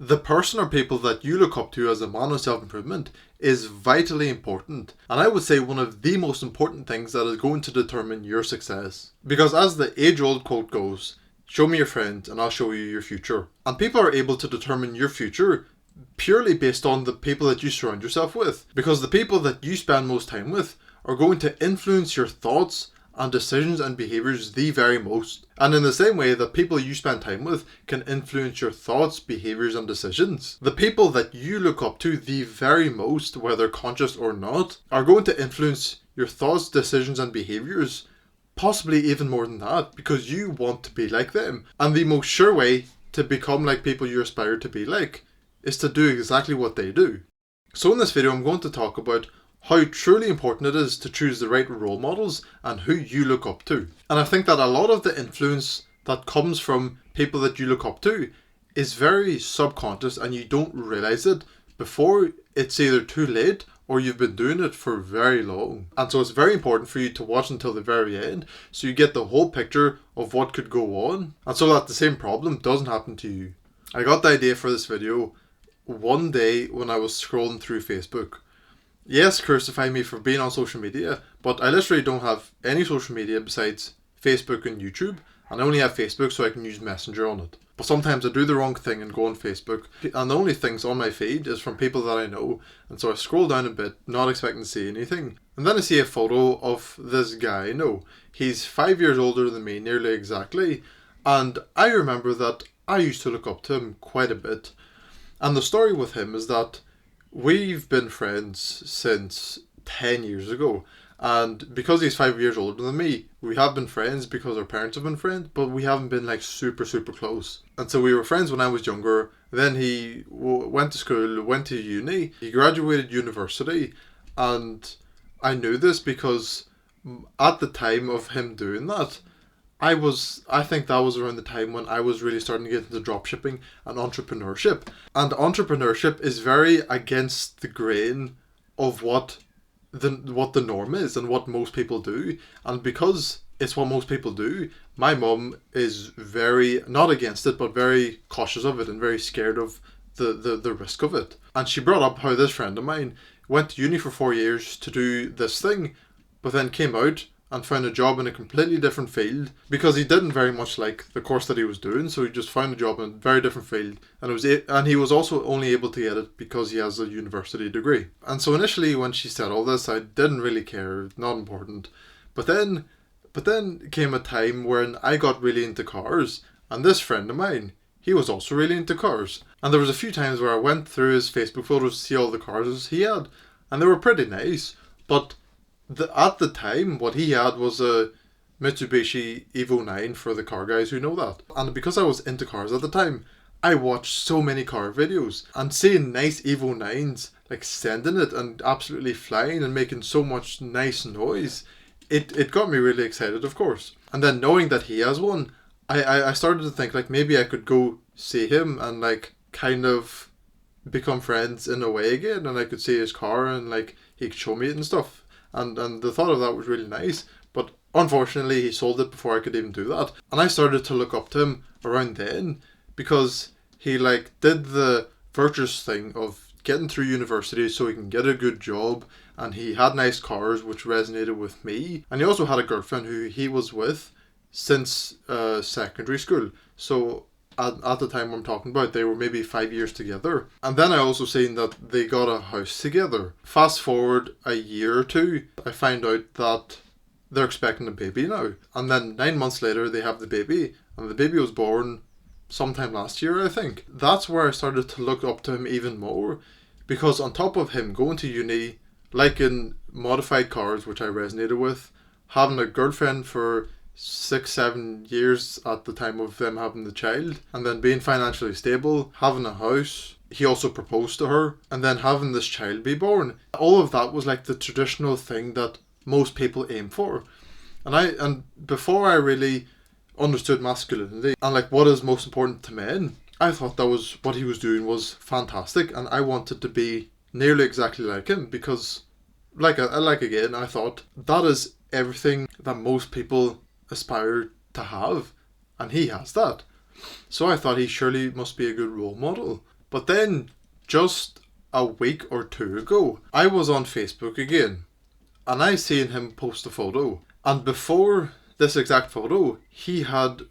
The person or people that you look up to as a man of self-improvement is vitally important, and I would say one of the most important things that is going to determine your success. Because as the age-old quote goes, show me your friend and I'll show you your future. And people are able to determine your future purely based on the people that you surround yourself with. Because the people that you spend most time with are going to influence your thoughts and decisions and behaviours the very most. And in the same way that people you spend time with can influence your thoughts, behaviours and decisions, the people that you look up to the very most, whether conscious or not, are going to influence your thoughts, decisions and behaviours, possibly even more than that, because you want to be like them. And the most sure way to become like people you aspire to be like is to do exactly what they do. So in this video I'm going to talk about how truly important it is to choose the right role models and who you look up to. And I think that a lot of the influence that comes from people that you look up to is very subconscious and you don't realise it before it's either too late or you've been doing it for very long. And so it's very important for you to watch until the very end so you get the whole picture of what could go on and so that the same problem doesn't happen to you. I got the idea for this video one day when I was scrolling through Facebook. Yes, crucify me for being on social media, but I literally don't have any social media besides Facebook and YouTube, and I only have Facebook so I can use Messenger on it. But sometimes I do the wrong thing and go on Facebook, and the only things on my feed is from people that I know, and so I scroll down a bit, not expecting to see anything. And then I see a photo of this guy I know. He's 5 years older than me, nearly exactly, and I remember that I used to look up to him quite a bit. And the story with him is that we've been friends since 10 years ago, and because he's 5 years older than me, we have been friends because our parents have been friends, but we haven't been like super close. And so we were friends when I was younger, then he went to school, went to uni, he graduated university, and I knew this because at the time of him doing that, I think that was around the time when I was really starting to get into dropshipping and entrepreneurship. And entrepreneurship is very against the grain of what the norm is and what most people do. And because it's what most people do, my mum is very, not against it, but very cautious of it and very scared of the risk of it. And she brought up how this friend of mine went to uni for 4 years to do this thing, but then came out and found a job in a completely different field because he didn't very much like the course that he was doing, so he just found a job in a very different field, and he was also only able to get it because he has a university degree. And so initially when she said all this, I didn't really care, not important. But then came a time when I got really into cars, and this friend of mine, he was also really into cars. And there was a few times where I went through his Facebook photos to see all the cars he had, and they were pretty nice, but at the time, what he had was a Mitsubishi Evo 9 for the car guys who know that. And because I was into cars at the time, I watched so many car videos. And seeing nice Evo 9s, like sending it and absolutely flying and making so much nice noise, it got me really excited, of course. And then knowing that he has one, I started to think like maybe I could go see him and like kind of become friends in a way again. And I could see his car and like he could show me it and stuff. And the thought of that was really nice, but unfortunately he sold it before I could even do that. And I started to look up to him around then because he like did the virtuous thing of getting through university so he can get a good job, and he had nice cars which resonated with me, and he also had a girlfriend who he was with since secondary school. So at the time I'm talking about, they were maybe 5 years together. And then I also seen that they got a house together. Fast forward a year or two, I find out that they're expecting a baby now. And then 9 months later, they have the baby. And the baby was born sometime last year, I think. That's where I started to look up to him even more. Because on top of him going to uni, liking modified cars, which I resonated with, having a girlfriend for 6-7 years at the time of them having the child, and then being financially stable, having a house, he also proposed to her, and then having this child be born. All of that was like the traditional thing that most people aim for. And before I really understood masculinity and like what is most important to men, I thought that was what he was doing was fantastic, and I wanted to be nearly exactly like him because again, I thought that is everything that most people aspire to have, and he has that. So I thought he surely must be a good role model. But then, just a week or two ago, I was on Facebook again, and I seen him post a photo. And before this exact photo, he had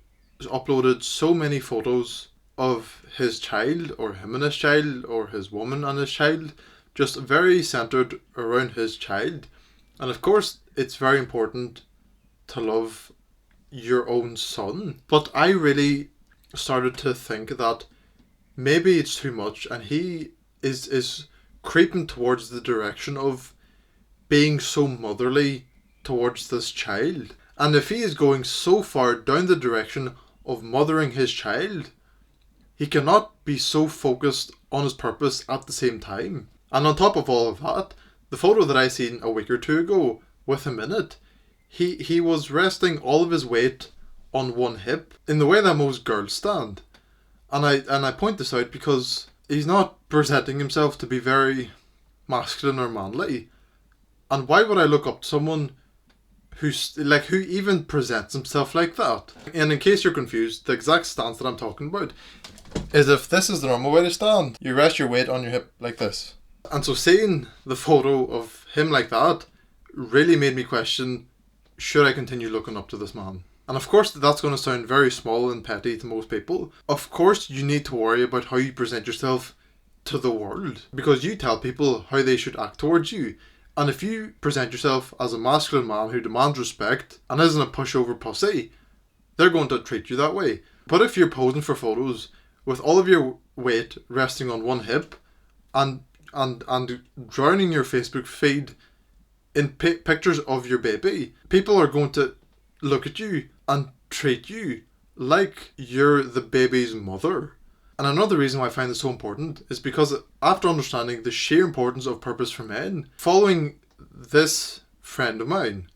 uploaded so many photos of his child, or him and his child, or his woman and his child, just very centered around his child. And of course, it's very important to love your own son. But I really started to think that maybe it's too much, and he is creeping towards the direction of being so motherly towards this child. And if he is going so far down the direction of mothering his child, he cannot be so focused on his purpose at the same time. And on top of all of that, the photo that I seen a week or two ago with him in it, he was resting all of his weight on one hip in the way that most girls stand. And I point this out because he's not presenting himself to be very masculine or manly. And why would I look up to someone who even presents himself like that? And in case you're confused, the exact stance that I'm talking about is if this is the normal way to stand, you rest your weight on your hip like this. And so seeing the photo of him like that really made me question, should I continue looking up to this man? And of course that's going to sound very small and petty to most people. Of course you need to worry about how you present yourself to the world, because you tell people how they should act towards you. And if you present yourself as a masculine man who demands respect and isn't a pushover pussy, they're going to treat you that way. But if you're posing for photos with all of your weight resting on one hip and drowning your Facebook feed in pictures of your baby, people are going to look at you and treat you like you're the baby's mother. And another reason why I find this so important is because after understanding the sheer importance of purpose for men, following this friend of mine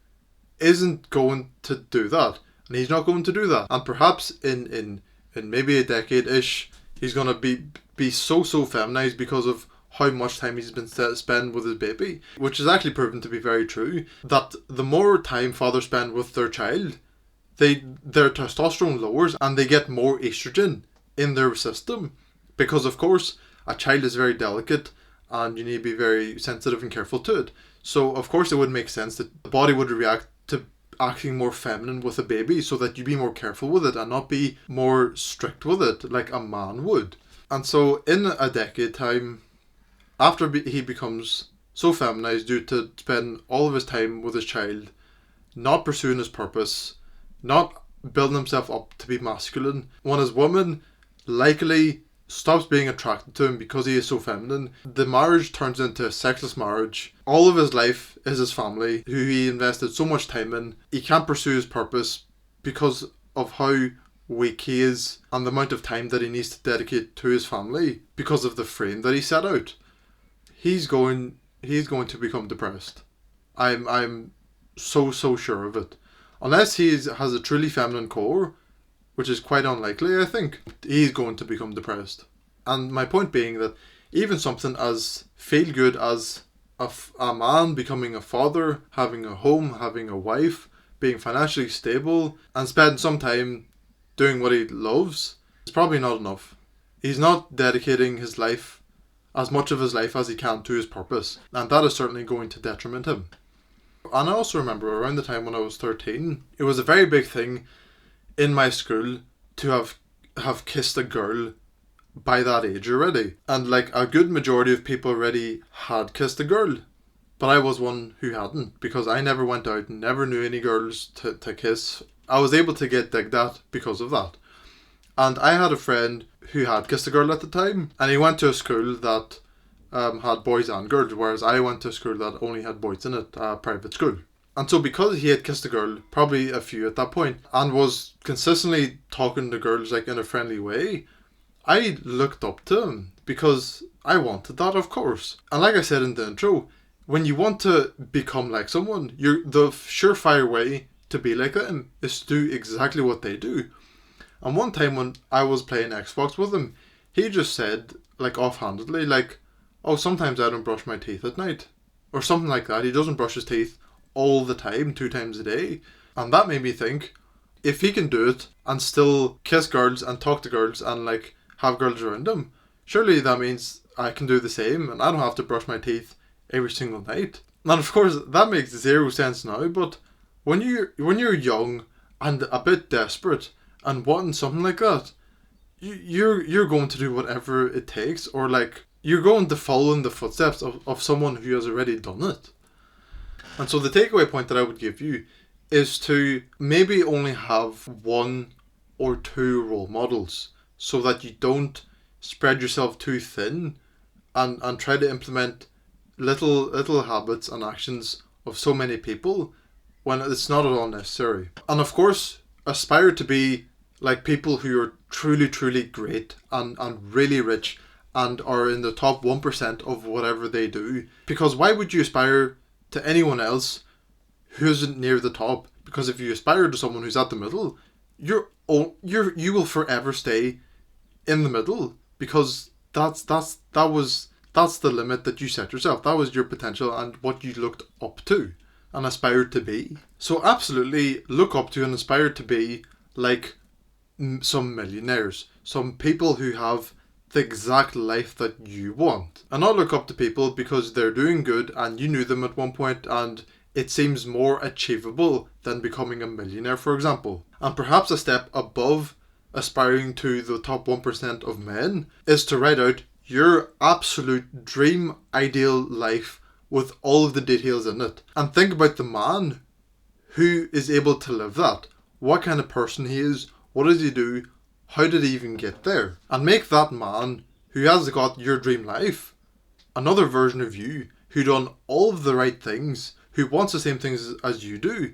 isn't going to do that. And he's not going to do that. And perhaps in maybe a decade-ish, he's going to be so feminized because of how much time he's been spending with his baby, which is actually proven to be very true, that the more time fathers spend with their child, their testosterone lowers and they get more estrogen in their system, because of course a child is very delicate and you need to be very sensitive and careful to it. So of course it would make sense that the body would react to acting more feminine with a baby, so that you be more careful with it and not be more strict with it like a man would. And so in a decade time, after he becomes so feminized due to spend all of his time with his child, not pursuing his purpose, not building himself up to be masculine, when his woman likely stops being attracted to him because he is so feminine, the marriage turns into a sexless marriage. All of his life is his family, who he invested so much time in. He can't pursue his purpose because of how weak he is and the amount of time that he needs to dedicate to his family because of the frame that he set out. He's going to become depressed. I'm so sure of it. Unless he has a truly feminine core, which is quite unlikely, I think, he's going to become depressed. And my point being that even something as feel good as a man becoming a father, having a home, having a wife, being financially stable, and spending some time doing what he loves, is probably not enough. He's not dedicating his life, as much of his life as he can, to his purpose, and that is certainly going to detriment him. And I also remember around the time when I was 13, it was a very big thing in my school to have kissed a girl by that age already. And like a good majority of people already had kissed a girl. But I was one who hadn't, because I never went out and never knew any girls to kiss. I was able to get digged at because of that. And I had a friend who had kissed a girl at the time, and he went to a school that had boys and girls, whereas I went to a school that only had boys in it, a private school. And so because he had kissed a girl, probably a few at that point, and was consistently talking to girls like in a friendly way, I looked up to him because I wanted that, of course. And like I said in the intro, when you want to become like someone, the surefire way to be like them is to do exactly what they do. And one time when I was playing Xbox with him, he just said, like offhandedly, like, oh, sometimes I don't brush my teeth at night. Or something like that. He doesn't brush his teeth all the time, 2 times a day. And that made me think, if he can do it and still kiss girls and talk to girls and like have girls around him, Surely that means I can do the same and I don't have to brush my teeth every single night. And of course that makes zero sense now, but when you're young and a bit desperate and wanting something like that, you're going to do whatever it takes, or like you're going to follow in the footsteps of someone who has already done it. And so the takeaway point that I would give you is to maybe only have one or two role models so that you don't spread yourself too thin and try to implement little habits and actions of so many people when it's not at all necessary. And of course, aspire to be like people who are truly great and really rich and are in the top 1% of whatever they do. Because why would you aspire to anyone else who isn't near the top? Because if you aspire to someone who's at the middle, you will forever stay in the middle, because that's the limit that you set yourself. That was your potential and what you looked up to and aspired to be. So absolutely look up to and aspire to be like some millionaires, some people who have the exact life that you want, and not look up to people because they're doing good and you knew them at one point and it seems more achievable than becoming a millionaire, for example. And perhaps a step above aspiring to the top 1% of men is to write out your absolute dream ideal life with all of the details in it, and think about the man who is able to live that, what kind of person he is, what does he do, how did he even get there, and make that man who has got your dream life another version of you who done all of the right things, who wants the same things as you do,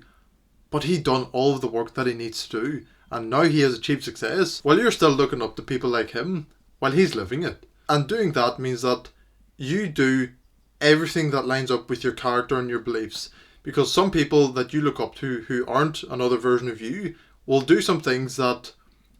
but he done all of the work that he needs to do, and now he has achieved success while you're still looking up to people like him while he's living it. And doing that means that you do everything that lines up with your character and your beliefs, because some people that you look up to who aren't another version of you will do some things that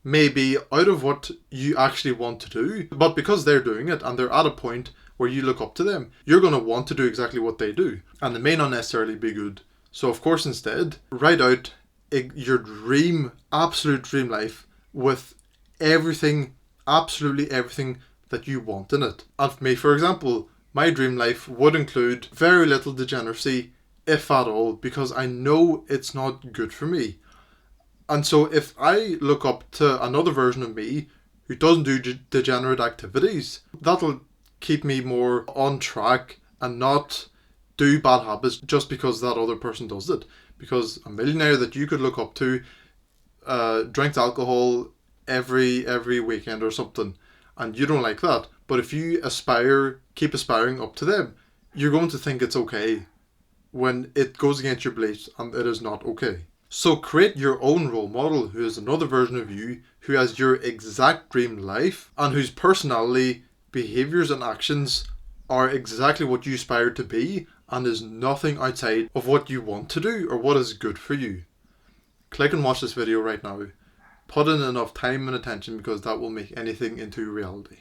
may be out of what you actually want to do, but because they're doing it and they're at a point where you look up to them, you're going to want to do exactly what they do, and it may not necessarily be good. So of course, instead, write out your dream, absolute dream life with everything, absolutely everything that you want in it. And for me, for example, my dream life would include very little degeneracy, if at all, because I know it's not good for me. And so if I look up to another version of me who doesn't do degenerate activities, that'll keep me more on track and not do bad habits just because that other person does it. Because a millionaire that you could look up to drinks alcohol every weekend or something, and you don't like that. But if you keep aspiring up to them, you're going to think it's okay when it goes against your beliefs, and it is not okay. So create your own role model who is another version of you, who has your exact dream life, and whose personality, behaviours and actions are exactly what you aspire to be, and is nothing outside of what you want to do or what is good for you. Click and watch this video right now. Put in enough time and attention, because that will make anything into reality.